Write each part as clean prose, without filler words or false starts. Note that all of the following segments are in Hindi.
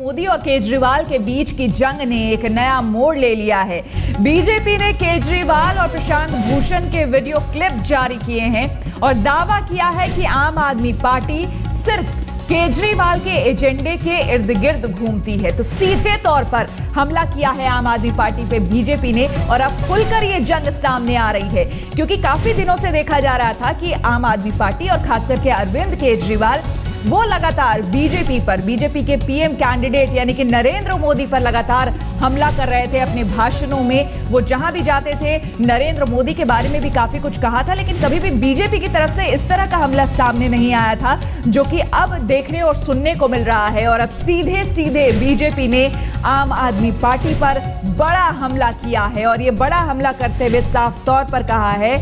मोदी और केजरीवाल के बीच की जंग ने एक नया मोड़ ले लिया है। बीजेपी ने केजरीवाल और प्रशांत भूषण के वीडियो क्लिप जारी किए हैं और दावा किया है कि आम आदमी पार्टी सिर्फ केजरीवाल के एजेंडे के इर्द गिर्द घूमती है। तो सीधे तौर पर हमला किया है आम आदमी पार्टी पे बीजेपी ने और अब खुलकर ये जंग सामने आ रही है, क्योंकि काफी दिनों से देखा जा रहा था कि आम आदमी पार्टी और खासकर के अरविंद केजरीवाल वो लगातार बीजेपी के पीएम कैंडिडेट यानी कि नरेंद्र मोदी पर लगातार हमला कर रहे थे। अपने भाषणों में वो जहां भी जाते थे नरेंद्र मोदी के बारे में भी काफी कुछ कहा था, लेकिन कभी भी बीजेपी की तरफ से इस तरह का हमला सामने नहीं आया था, जो कि अब देखने और सुनने को मिल रहा है। और अब सीधे सीधे बीजेपी ने आम आदमी पार्टी पर बड़ा हमला किया है और ये बड़ा हमला करते हुए साफ तौर पर कहा है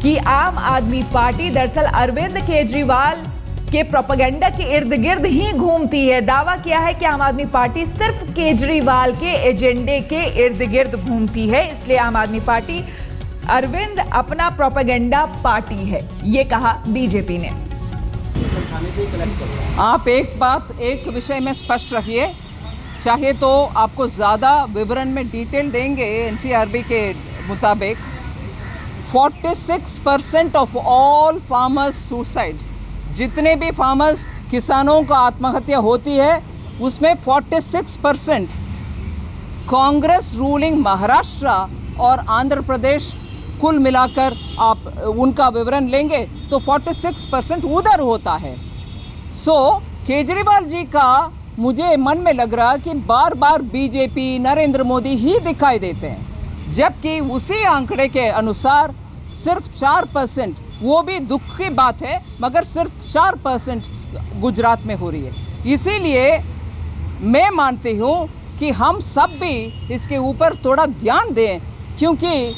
कि आम आदमी पार्टी दरअसल अरविंद केजरीवाल के प्रोपेगेंडा के इर्द गिर्द ही घूमती है। दावा किया है कि आम आदमी पार्टी सिर्फ केजरीवाल के एजेंडे के इर्द गिर्द घूमती है, इसलिए आम आदमी पार्टी अरविंद अपना प्रोपेगेंडा पार्टी है, ये कहा बीजेपी ने। आप एक विषय में स्पष्ट रहिए, चाहे तो आपको ज़्यादा विवरण में डिटेल देंगे। एनसीआरबी के मुताबिक 46% ऑफ ऑल फार्मर्स सुसाइड्स, जितने भी फार्मर्स किसानों का आत्महत्या होती है उसमें 46% कांग्रेस रूलिंग महाराष्ट्र और आंध्र प्रदेश, कुल मिलाकर आप उनका विवरण लेंगे तो 46% उधर होता है। केजरीवाल जी का मुझे मन में लग रहा कि बार बार बीजेपी नरेंद्र मोदी ही दिखाई देते हैं, जबकि उसी आंकड़े के अनुसार सिर्फ 4%, वो भी दुख की बात है, मगर सिर्फ 4% गुजरात में हो रही है। इसीलिए मैं मानती हूँ कि हम सब भी इसके ऊपर थोड़ा ध्यान दें, क्योंकि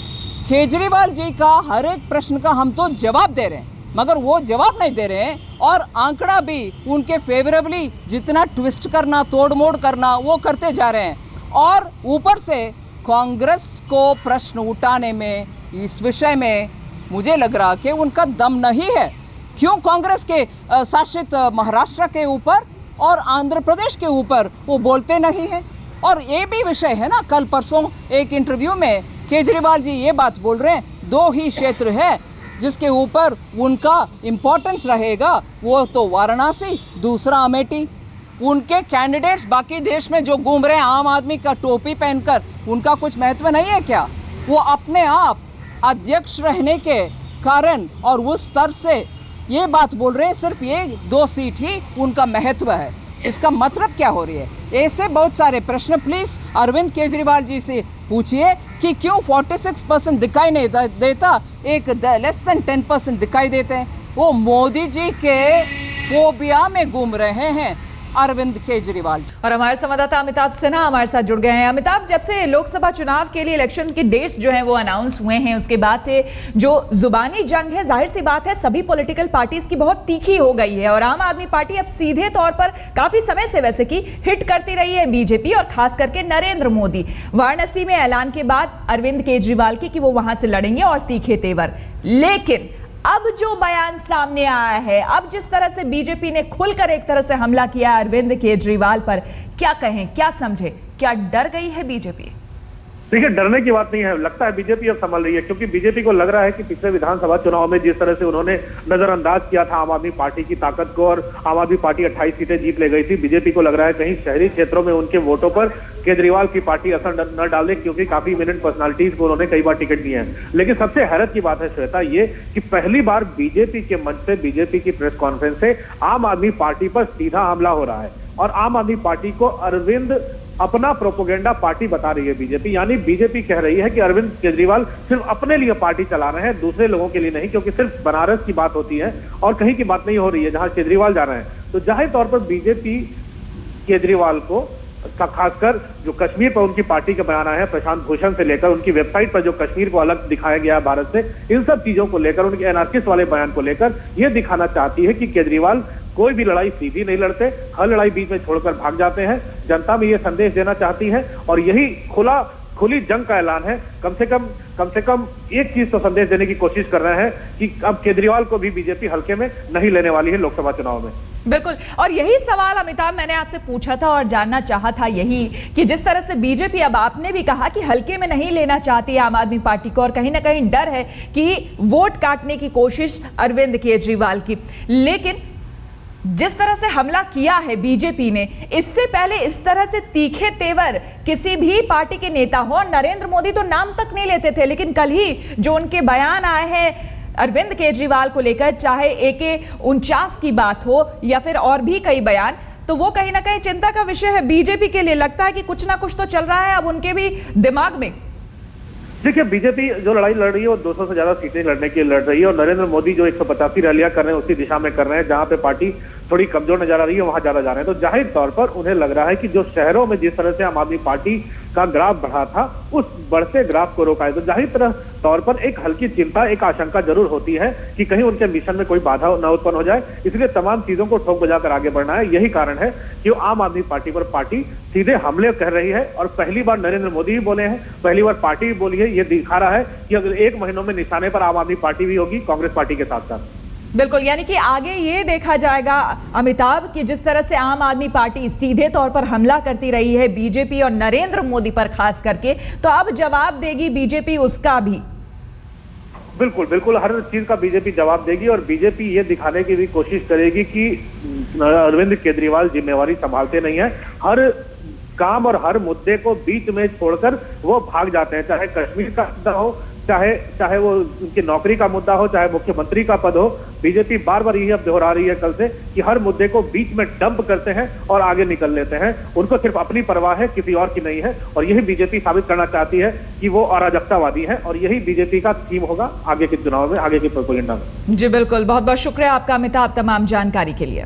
केजरीवाल जी का हर एक प्रश्न का हम तो जवाब दे रहे हैं, मगर वो जवाब नहीं दे रहे हैं और आंकड़ा भी उनके फेवरेबली जितना ट्विस्ट करना, तोड़ मोड़ करना, वो करते जा रहे हैं। और ऊपर से कांग्रेस को प्रश्न उठाने में, इस विषय में मुझे लग रहा कि उनका दम नहीं है। क्यों कांग्रेस के शासित महाराष्ट्र के ऊपर और आंध्र प्रदेश के ऊपर वो बोलते नहीं हैं? और ये भी विषय है ना, कल परसों एक इंटरव्यू में केजरीवाल जी ये बात बोल रहे हैं, 2 ही क्षेत्र है जिसके ऊपर उनका इम्पोर्टेंस रहेगा, वो तो वाराणसी, दूसरा अमेठी। उनके कैंडिडेट्स बाकी देश में जो घूम रहे हैं आम आदमी का टोपी पहनकर, उनका कुछ महत्व नहीं है क्या? वो अपने आप अध्यक्ष रहने के कारण और उस स्तर से ये बात बोल रहे हैं, सिर्फ ये 2 सीट ही उनका महत्व है। इसका मतलब क्या हो रही है? ऐसे बहुत सारे प्रश्न प्लीज अरविंद केजरीवाल जी से पूछिए कि क्यों 46% दिखाई नहीं देता, एक लेस देन 10% दिखाई देते हैं। वो मोदी जी के फोबिया में घूम रहे हैं अरविंद केजरीवाल। और हमारे संवाददाता अमिताभ सिन्हा हमारे साथ जुड़ गए हैं। अमिताभ, जब से लोकसभा चुनाव के लिए इलेक्शन के डेट्स जो हैं वो अनाउंस हुए हैं, उसके बाद से जो जुबानी जंग है, जाहिर सी बात है सभी पॉलिटिकल पार्टीज की बहुत तीखी हो गई है और आम आदमी पार्टी अब सीधे तौर पर काफी समय से वैसे की हिट करती रही है बीजेपी और खास करके नरेंद्र मोदी। वाराणसी में ऐलान के बाद अरविंद केजरीवाल की कि वो वहां से लड़ेंगे और तीखे तेवर, लेकिन अब जो बयान सामने आया है, अब जिस तरह से बीजेपी ने खुलकर एक तरह से हमला किया अरविंद केजरीवाल पर, क्या कहें, क्या समझे, क्या डर गई है बीजेपी? देखिए, डरने की बात नहीं है, लगता है बीजेपी अब संभल रही है, क्योंकि बीजेपी को लग रहा है कि पिछले विधानसभा चुनाव में जिस तरह से उन्होंने नजरअंदाज किया था आम आदमी पार्टी की ताकत को और आम आदमी पार्टी 28 सीटें जीत ले गई थी, बीजेपी को लग रहा है कहीं शहरी क्षेत्रों में उनके वोटों पर केजरीवाल की पार्टी असर न डाले, क्योंकि काफी इमिनेंट पर्सनालिटीज को उन्होंने कई बार टिकट दिए हैं। लेकिन सबसे हैरत की बात है श्वेता ये कि पहली बार बीजेपी के मंच से, बीजेपी की प्रेस कॉन्फ्रेंस से आम आदमी पार्टी पर सीधा हमला हो रहा है और आम आदमी पार्टी को अरविंद अपना प्रोपोगेंडा पार्टी बता रही है बीजेपी। यानी बीजेपी कह रही है कि अरविंद केजरीवाल सिर्फ अपने लिए पार्टी चला रहे हैं, दूसरे लोगों के लिए नहीं, क्योंकि सिर्फ बनारस की बात होती है और कहीं की बात नहीं हो रही है जहां केजरीवाल जा रहे हैं। तो जाहिर तौर पर बीजेपी केजरीवाल को खासकर जो कश्मीर पर उनकी पार्टी का बयान आया है, प्रशांत भूषण से लेकर उनकी वेबसाइट पर जो कश्मीर को अलग दिखाया गया है भारत से, इन सब चीजों को लेकर, उनके एनार्किस्ट वाले बयान को लेकर यह दिखाना चाहती है कि केजरीवाल कोई भी लड़ाई सीधी नहीं लड़ते, हर लड़ाई बीच में छोड़कर भाग जाते हैं। जनता में ये संदेश देना चाहती है और यही खुली जंग का ऐलान है। कम से कम एक चीज तो संदेश देने की कोशिश कर रहे हैं कि अब केजरीवाल को भी बीजेपी हल्के में नहीं लेने वाली है लोकसभा चुनाव में। बिल्कुल, और यही सवाल अमिताभ मैंने आपसे पूछा था और जानना चाहा था यही कि जिस तरह से बीजेपी, अब आपने भी कहा कि हल्के में नहीं लेना चाहती आम आदमी पार्टी को और कहीं ना कहीं डर है कि वोट काटने की कोशिश अरविंद केजरीवाल की, लेकिन जिस तरह से हमला किया है बीजेपी ने, इससे पहले इस तरह से तीखे तेवर किसी भी पार्टी के नेता हो, नरेंद्र मोदी तो नाम तक नहीं लेते थे, लेकिन कल ही जो उनके बयान आए हैं अरविंद केजरीवाल को लेकर, चाहे AK-49 की बात हो या फिर और भी कई बयान, तो वो कहीं ना कहीं चिंता का विषय है बीजेपी के लिए। लगता है कि कुछ ना कुछ तो चल रहा है अब उनके भी दिमाग में। देखिए, बीजेपी जो लड़ाई लड़ रही है वो 200 से ज्यादा सीटें लड़ने के लिए लड़ रही है, और नरेंद्र मोदी जो 185 रैलियां कर रहे हैं उसी दिशा में कर रहे हैं। जहां पे पार्टी थोड़ी कमजोर नजर आ रही है वहां ज्यादा जा रहे हैं। तो जाहिर तौर पर उन्हें लग रहा है कि जो शहरों में जिस तरह से आम आदमी पार्टी का ग्राफ बढ़ा था, उस बढ़ते ग्राफ को रोका है। तो जाहिर तौर पर एक हल्की चिंता, एक आशंका जरूर होती है कि कहीं उनके मिशन में कोई बाधा न उत्पन्न हो जाए, इसलिए तमाम चीजों को ठोक बजाकर आगे बढ़ना है। यही कारण है कि आम आदमी पार्टी पर पार्टी सीधे हमले कर रही है, और पहली बार नरेंद्र मोदी भी बोले हैं, पहली बार पार्टी भी बोली है। ये दिखा रहा है कि अगर 1 महीनों में निशाने पर आम आदमी पार्टी भी होगी कांग्रेस पार्टी के साथ साथ। बिल्कुल, यानी कि आगे ये देखा जाएगा अमिताभ कि जिस तरह से आम आदमी पार्टी सीधे तौर पर हमला करती रही है बीजेपी और नरेंद्र मोदी पर खास करके, तो अब जवाब देगी बीजेपी उसका भी। बिल्कुल बिल्कुल, हर चीज का बीजेपी जवाब देगी, और बीजेपी ये दिखाने की भी कोशिश करेगी कि अरविंद केजरीवाल जिम्मेवारी संभालते नहीं है। हर काम और हर मुद्दे को बीच में छोड़कर वो भाग जाते हैं, चाहे कश्मीर का मुद्दा हो, चाहे वो उनकी नौकरी का मुद्दा हो, चाहे मुख्यमंत्री का पद हो। बीजेपी बार बार यही अब दोहरा रही है कल से कि हर मुद्दे को बीच में डंप करते हैं और आगे निकल लेते हैं। उनको सिर्फ अपनी परवाह है, किसी और की नहीं है, और यही बीजेपी साबित करना चाहती है कि वो अराजकतावादी है, और यही बीजेपी का थीम होगा आगे के चुनाव में, आगे के प्रोपेगेंडा में। जी बिल्कुल, बहुत बहुत शुक्रिया आपका अमिताभ तमाम जानकारी के लिए।